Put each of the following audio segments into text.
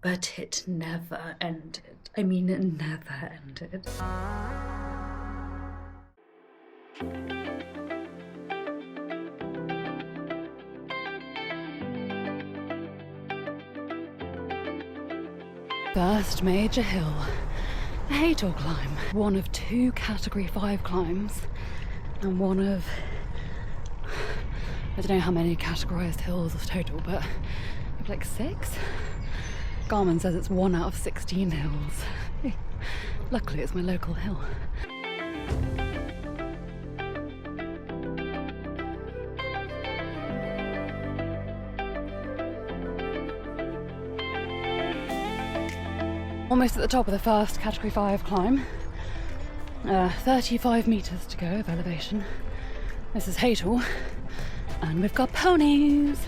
but it never ended. I mean, it never ended. First major hill, a heatwave climb. One of 2 category 5 climbs and one of, I don't know how many categorised hills of total, but like 6? Garmin says it's 1 out of 16 hills. Luckily it's my local hill. Almost at the top of the first category 5 climb. 35 metres to go of elevation. This is Hatel, and we've got ponies.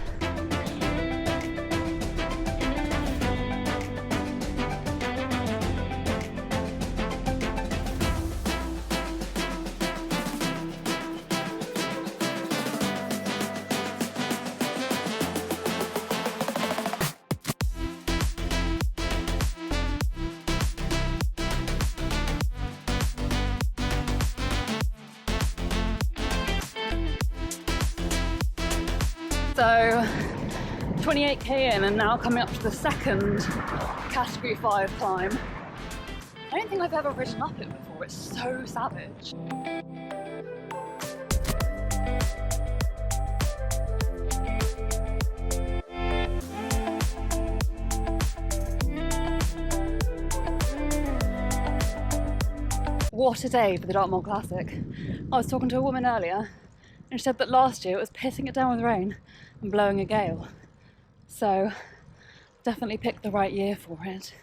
So 28k in and now coming up to the second category 5 climb. I don't think I've ever ridden up it before, it's so savage. What a day for the Dartmoor Classic. I was talking to a woman earlier and she said that last year it was pissing it down with rain and blowing a gale. So definitely picked the right year for it.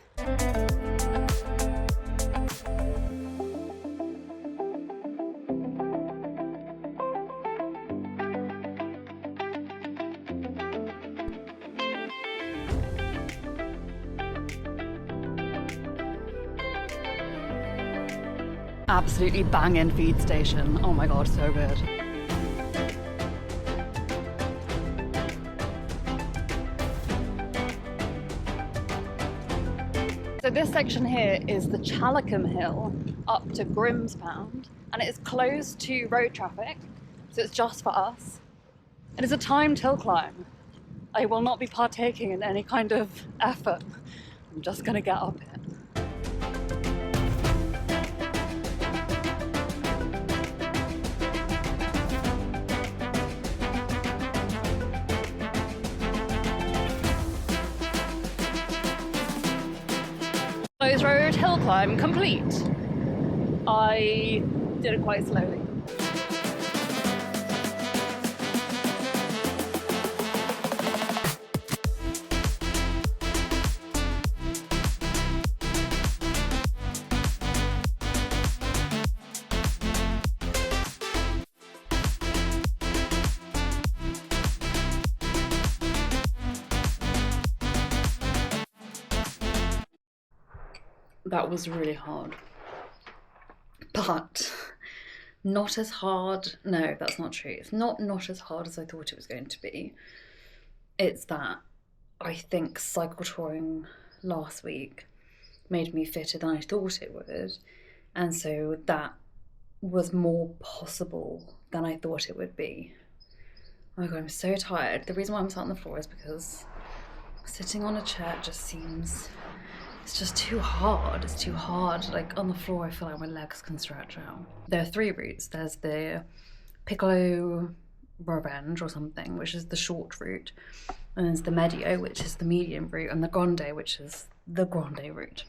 Absolutely banging feed station. Oh my god, so good. So this section here is the Challicum Hill up to Grimspound, and it is closed to road traffic, so it's just for us. It is a timed hill climb. I will not be partaking in any kind of effort. I'm just gonna get up it. Closed road hill climb complete. I did it quite slowly. That was really hard, but not as hard. No, that's not true. It's not as hard as I thought it was going to be. It's that I think cycle touring last week made me fitter than I thought it would, and so that was more possible than I thought it would be. Oh my god, I'm so tired. The reason why I'm sat on the floor is because sitting on a chair just seems, it's just too hard. It's too hard. Like on the floor, I feel like my legs can stretch out. There are 3 routes. There's the Piccolo Revenge or something, which is the short route. And there's the Medio, which is the medium route, and the Grande, which is the Grande route.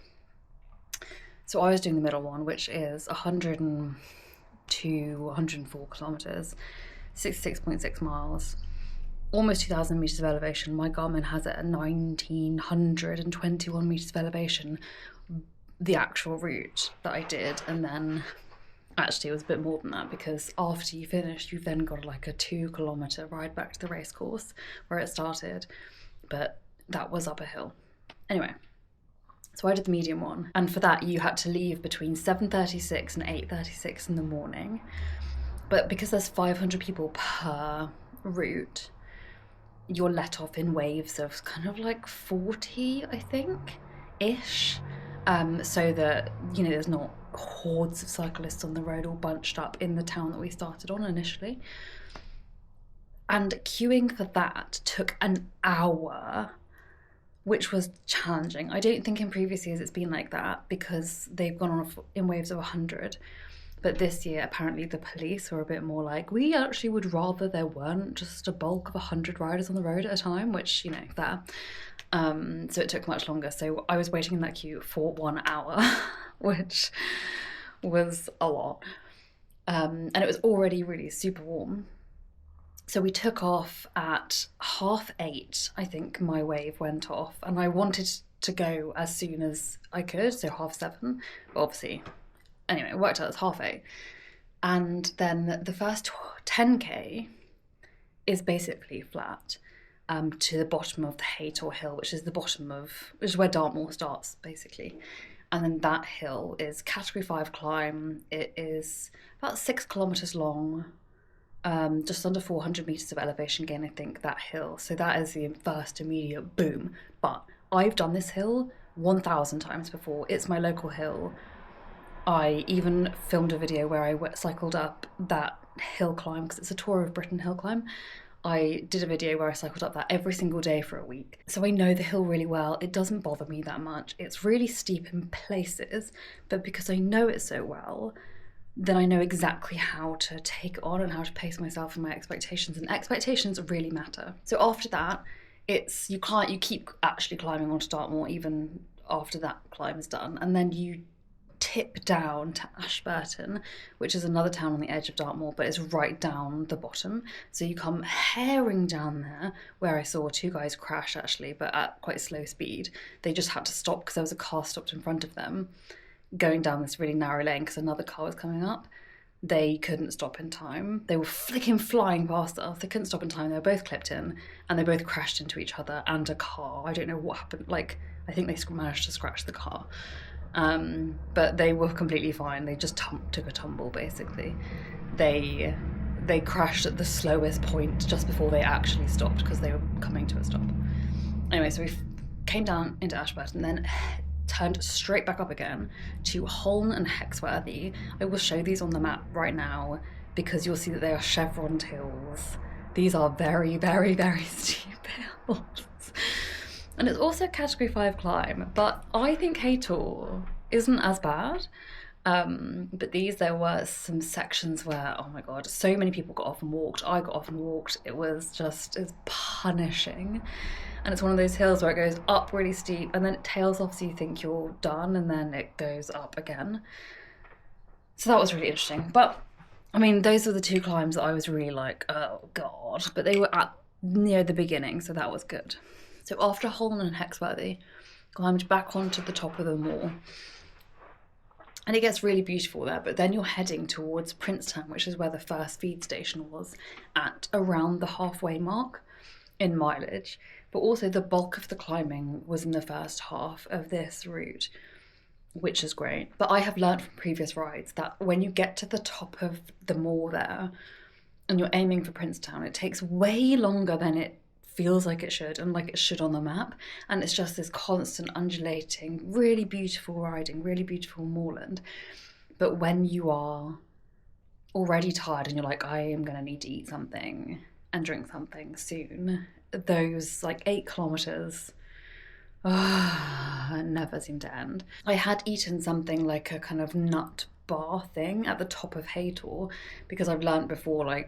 So I was doing the middle one, which is 102, 104 kilometers, 66.6 miles. Almost 2,000 meters of elevation. My Garmin has it at 1,921 meters of elevation, the actual route that I did. And then actually it was a bit more than that, because after you finish, you've then got like a 2-kilometer ride back to the race course where it started, but that was up a hill. Anyway, so I did the medium one, and for that you had to leave between 7:36 and 8:36 in the morning. But because there's 500 people per route, you're let off in waves of kind of like 40, I think, ish. So that, there's not hordes of cyclists on the road all bunched up in the town that we started on initially. And queuing for that took an hour, which was challenging. I don't think in previous years it's been like that because they've gone on in waves of 100. But this year, apparently the police were a bit more like, we actually would rather there weren't just a bulk of 100 riders on the road at a time, which, fair. So it took much longer. So I was waiting in that queue for 1 hour, which was a lot. And it was already really super warm. So we took off at 8:30, I think my wave went off. And I wanted to go as soon as I could, so 7:30. But obviously, anyway, it worked out as 8:30. And then the first 10k is basically flat to the bottom of the Haytor Hill, which is where Dartmoor starts, basically. And then that hill is category 5 climb. It is about 6 kilometres long, just under 400 metres of elevation gain, I think, that hill. So that is the first immediate boom. But I've done this hill 1,000 times before. It's my local hill. I even filmed a video where I cycled up that hill climb, because it's a Tour of Britain hill climb. I did a video where I cycled up that every single day for a week. So I know the hill really well. It doesn't bother me that much. It's really steep in places, but because I know it so well, then I know exactly how to take it on and how to pace myself and my expectations. And expectations really matter. So after that, you keep actually climbing onto Dartmoor even after that climb is done. And then you tip down to Ashburton, which is another town on the edge of Dartmoor, but it's right down the bottom. So you come herring down there, where I saw 2 guys crash actually, but at quite slow speed. They just had to stop because there was a car stopped in front of them, going down this really narrow lane because another car was coming up. They couldn't stop in time. They were flying past us. They couldn't stop in time. They were both clipped in, and they both crashed into each other and a car. I don't know what happened. I think they managed to scratch the car. But they were completely fine. They just took a tumble, basically. They crashed at the slowest point just before they actually stopped because they were coming to a stop. Anyway, so we came down into Ashburton, then turned straight back up again to Holne and Hexworthy. I will show these on the map right now because you'll see that they are chevroned hills. These are very, very, very steep hills. And it's also a category 5 climb, but I think Haytor isn't as bad. But there were some sections where, oh my God, so many people got off and walked. I got off and walked. It's punishing. And it's one of those hills where it goes up really steep and then it tails off so you think you're done and then it goes up again. So that was really interesting. But, I mean, those were the 2 climbs that I was really like, oh God. But they were near the beginning, so that was good. So after Holne and Hexworthy, climbed back onto the top of the moor. And it gets really beautiful there, but then you're heading towards Princetown, which is where the first feed station was, at around the halfway mark in mileage. But also the bulk of the climbing was in the first half of this route, which is great. But I have learned from previous rides that when you get to the top of the moor there and you're aiming for Princetown, it takes way longer than it feels like it should and like it should on the map. And it's just this constant undulating, really beautiful riding, really beautiful moorland. But when you are already tired and you're like, I am going to need to eat something and drink something soon, those 8 kilometres never seem to end. I had eaten something like a kind of nut bar thing at the top of Haytor because I've learnt before,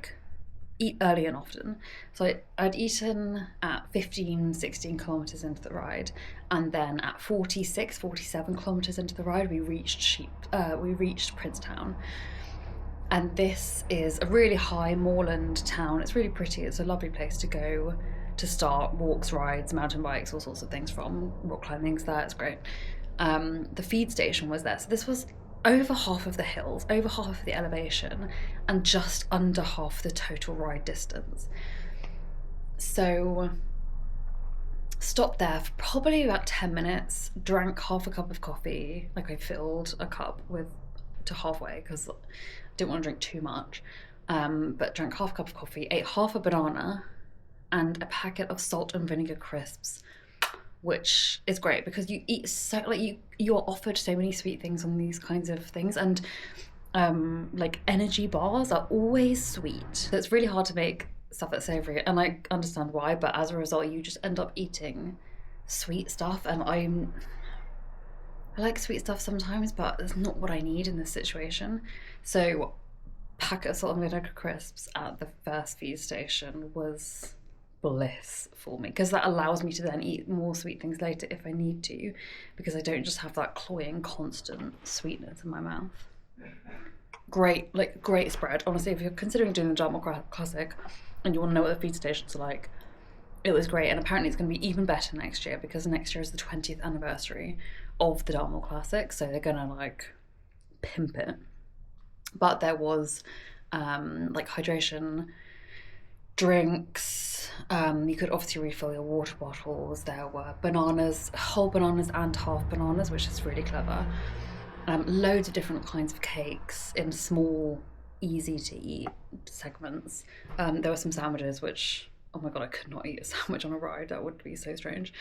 eat early and often. So I'd eaten at 16 kilometres into the ride, and then at 47 kilometres into the ride we reached Princetown. And this is a really high moorland town. It's really pretty. It's a lovely place to go to start walks, rides, mountain bikes, all sorts of things from. Rock climbing's there, it's great. The feed station was there. So this was over half of the hills, over half of the elevation, and just under half the total ride distance. So stopped there for probably about 10 minutes, drank half a cup of coffee. I filled a cup to halfway because I didn't want to drink too much, but drank half a cup of coffee, ate half a banana, and a packet of salt and vinegar crisps, which is great because you eat so, like, you're offered so many sweet things on these kinds of things, and like energy bars are always sweet, so it's really hard to make stuff that's savory, and I understand why, but as a result you just end up eating sweet stuff, and I like sweet stuff sometimes, but it's not what I need in this situation. So packet of salt and vinegar crisps at the first feed station was bliss for me, because that allows me to then eat more sweet things later if I need to, because I don't just have that cloying constant sweetness in my mouth. Great, like great spread. Honestly, if you're considering doing the Dartmoor Classic and you want to know what the feed stations are like, it was great. And apparently it's going to be even better next year, because next year is the 20th anniversary of the Dartmoor Classic, so they're going to like pimp it. But there was like hydration drinks, you could obviously refill your water bottles, there were bananas, whole bananas and half bananas, which is really clever. Loads of different kinds of cakes in small, easy to eat segments. There were some sandwiches, which, oh my god, I could not eat a sandwich on a ride, that would be so strange.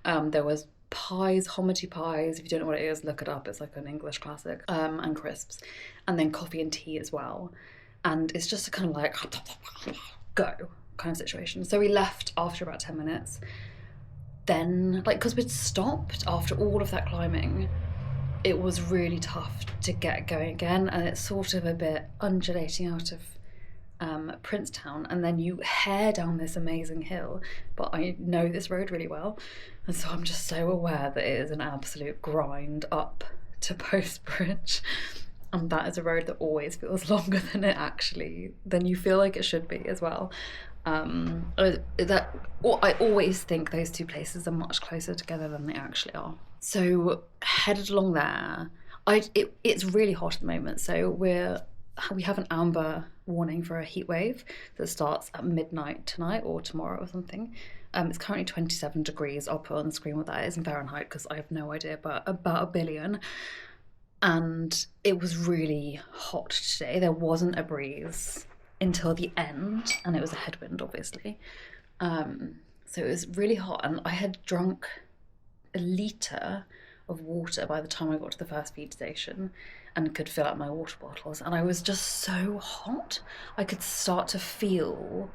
There was pies, hominy pies, if you don't know what it is, look it up, it's like an English classic, and crisps, and then coffee and tea as well. And it's just a kind of like go kind of situation. So we left after about 10 minutes. Then, like, because we'd stopped after all of that climbing, it was really tough to get going again, and it's sort of a bit undulating out of Princetown, and then you hair down this amazing hill. But I know this road really well, and so I'm just so aware that it is an absolute grind up to Postbridge, and that is a road that always feels longer than you feel like it should be as well. I always think those two places are much closer together than they actually are. So headed along there. It's really hot at the moment, so we have an amber warning for a heat wave that starts at midnight tonight or tomorrow or something. It's currently 27 degrees. I'll put on the screen what that is in Fahrenheit, because I have no idea, but about a billion. And it was really hot today. There wasn't a breeze until the end, and it was a headwind, obviously. So it was really hot, and I had drunk a litre of water by the time I got to the first feed station and could fill up my water bottles, and I was just so hot. I could start to feel,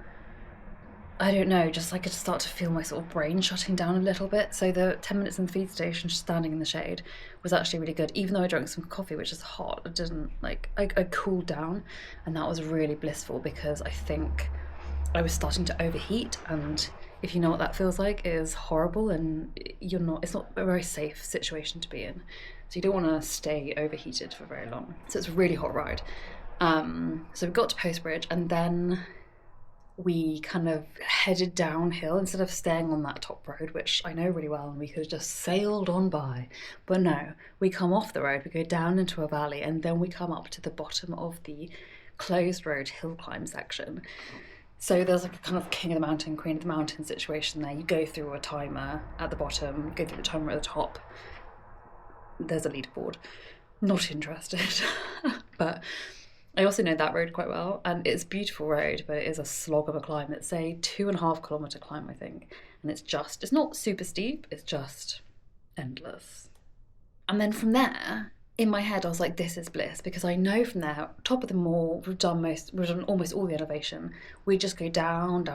I don't know, just I could start to feel my sort of brain shutting down a little bit. So the 10 minutes in the feed station, just standing in the shade, was actually really good. Even though I drank some coffee, which is hot, I didn't, like, I cooled down, and that was really blissful, because I think I was starting to overheat, and if you know what that feels like, it is horrible, and it's not a very safe situation to be in. So you don't want to stay overheated for very long. So it's a really hot ride. So we got to Postbridge, and then we kind of headed downhill instead of staying on that top road, which I know really well, and we could have just sailed on by. But no, we come off the road, we go down into a valley, and then we come up to the bottom of the closed road hill climb section. So there's like a kind of king of the mountain, queen of the mountain situation there. You go through a timer at the bottom, you go through the timer at the top. There's a leaderboard. Not interested. But I also know that road quite well, and it's a beautiful road, but it is a slog of a climb. It's a 2.5 kilometre climb, I think. And it's not super steep, it's just endless. And then from there, in my head, I was like, this is bliss, because I know from there, top of the moor, we've done almost all the elevation. We just go down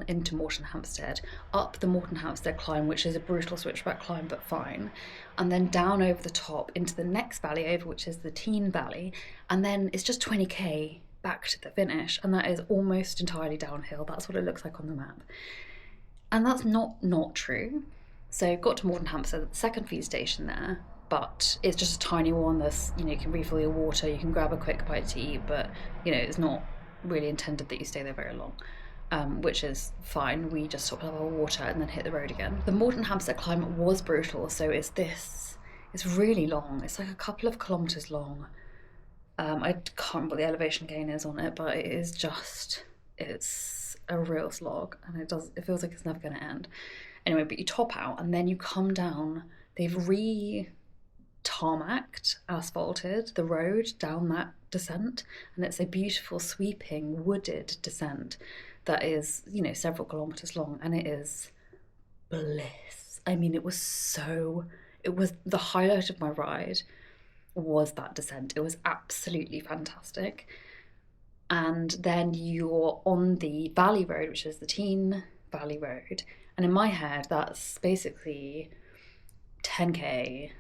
into Morton Hampstead, up the Morton Hampstead climb, which is a brutal switchback climb, but fine. And then down over the top into the next valley over, which is the Teen Valley. And then it's just 20k back to the finish. And that is almost entirely downhill. That's what it looks like on the map. And that's not true. So got to Morton Hampstead, the second feed station there. But it's just a tiny one. There's, you can refill your water, you can grab a quick bite to eat, but it's not really intended that you stay there very long, which is fine. We just stopped to have our water and then hit the road again. The Morton Hampstead climb was brutal, so it's really long. It's like a couple of kilometres long. I can't remember what the elevation gain is on it, but it's a real slog, and it feels like it's never going to end. Anyway, but you top out and then you come down. They've tarmacked, asphalted the road down that descent, and it's a beautiful sweeping wooded descent that is, you know, several kilometres long, and it is bliss. I mean, it was the highlight of my ride was that descent. It was absolutely fantastic. And then you're on the Valley Road, which is the Teen Valley Road. And in my head, that's basically 10k,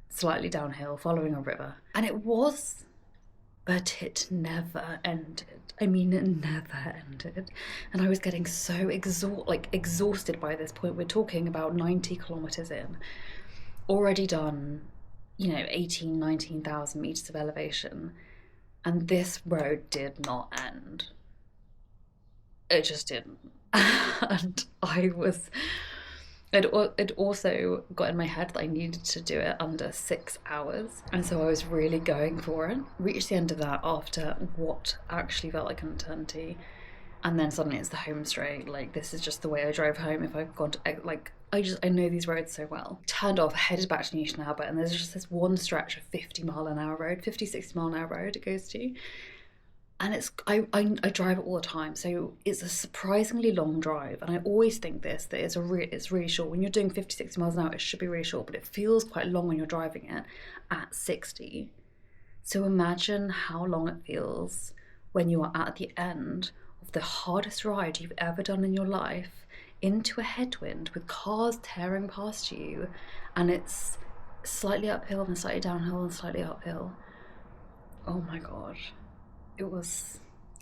slightly downhill, following a river. And it was, but it never ended. I mean, it never ended. And I was getting so exhausted by this point. We're talking about 90 kilometres in, already done, you know, 19,000 metres of elevation. And this road did not end. It just didn't. And it also got in my head that I needed to do it under 6 hours. And so I was really going for it. Reached the end of that after what actually felt like an eternity. And then suddenly it's the home straight. Like, this is just the way I drove home if I've gone to, like, I know these roads so well. Turned off, headed back to Newton Abbot, and there's just this one stretch of 50 mile an hour road, 50, 60 mile an hour road it goes to. And I drive it all the time, so it's a surprisingly long drive. And I always think that it's really short. When you're doing 50, 60 miles an hour, it should be really short, but it feels quite long when you're driving it at 60. So imagine how long it feels when you are at the end of the hardest ride you've ever done in your life, into a headwind with cars tearing past you, and it's slightly uphill and slightly downhill and slightly uphill. Oh my god, it was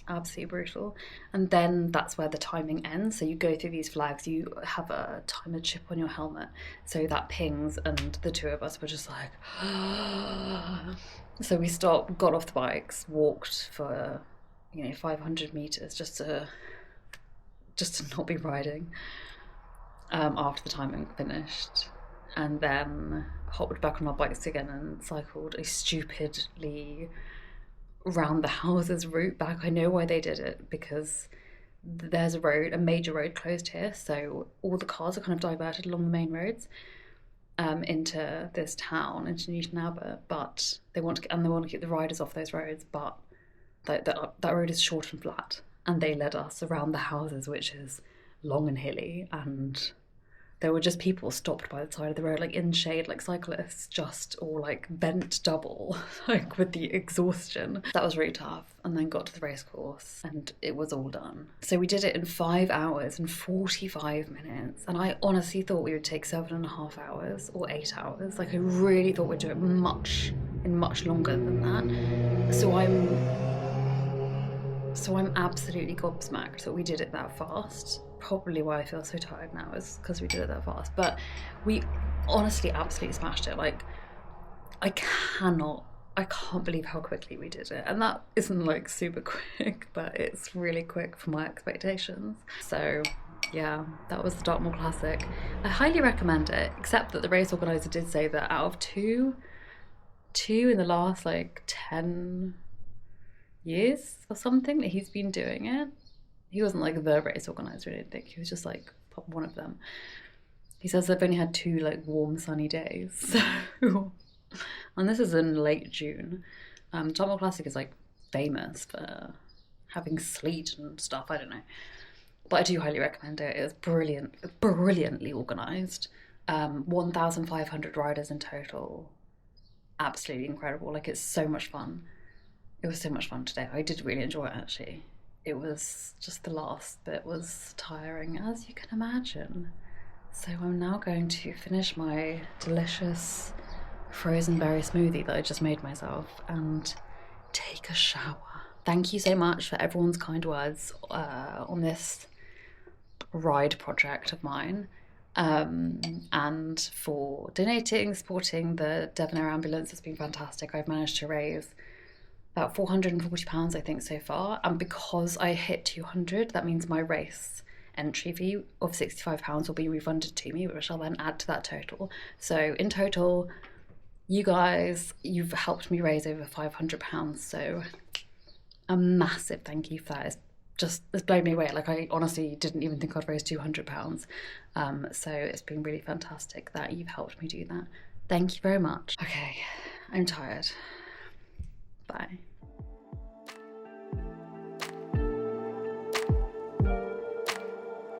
absolutely brutal. And then that's where the timing ends. So you go through these flags, you have a timer chip on your helmet, so that pings, and the two of us were just like so we stopped, got off the bikes, walked for, you know, 500 meters just to not be riding after the timing finished, and then hopped back on our bikes again and cycled a stupidly round the houses route back. I know why they did it, because there's a major road closed here, so all the cars are kind of diverted along the main roads into this town, into Newton Abbot, but they want to keep the riders off those roads, but that road is short and flat, and they led us around the houses, which is long and hilly, and there were just people stopped by the side of the road, like in shade, like cyclists, just all like bent double, like with the exhaustion. That was really tough. And then got to the race course and it was all done. So we did it in 5 hours and 45 minutes. And I honestly thought we would take 7.5 hours or 8 hours. Like, I really thought we'd do it much longer than that. So I'm absolutely gobsmacked that we did it that fast. Probably why I feel so tired now is because we did it that fast. But we honestly absolutely smashed it. Like, I can't believe how quickly we did it. And that isn't like super quick, but it's really quick for my expectations. So yeah, that was the Dartmoor Classic. I highly recommend it, except that the race organizer did say that out of two in the last like 10 years or something that he's been doing it. He wasn't like the race organizer, I don't think. He was just like one of them. He says they've only had 2 like warm sunny days. So, and this is in late June. Dartmoor Classic is like famous for having sleet and stuff, I don't know. But I do highly recommend it. It was brilliantly organised. 1,500 riders in total. Absolutely incredible. Like, it's so much fun. It was so much fun today. I did really enjoy it, actually. It was just the last bit was tiring, as you can imagine. So I'm now going to finish my delicious frozen berry smoothie that I just made myself and take a shower. Thank you so much for everyone's kind words on this ride project of mine, and for donating, supporting the Devon Air Ambulance. It's been fantastic. I've managed to raise about £440, I think, so far. And because I hit 200, that means my race entry fee of £65 will be refunded to me, which I'll then add to that total. So in total, you guys, you've helped me raise over £500. So a massive thank you for that. It's blown me away. Like, I honestly didn't even think I'd raise £200. So it's been really fantastic that you've helped me do that. Thank you very much. Okay, I'm tired. Bye.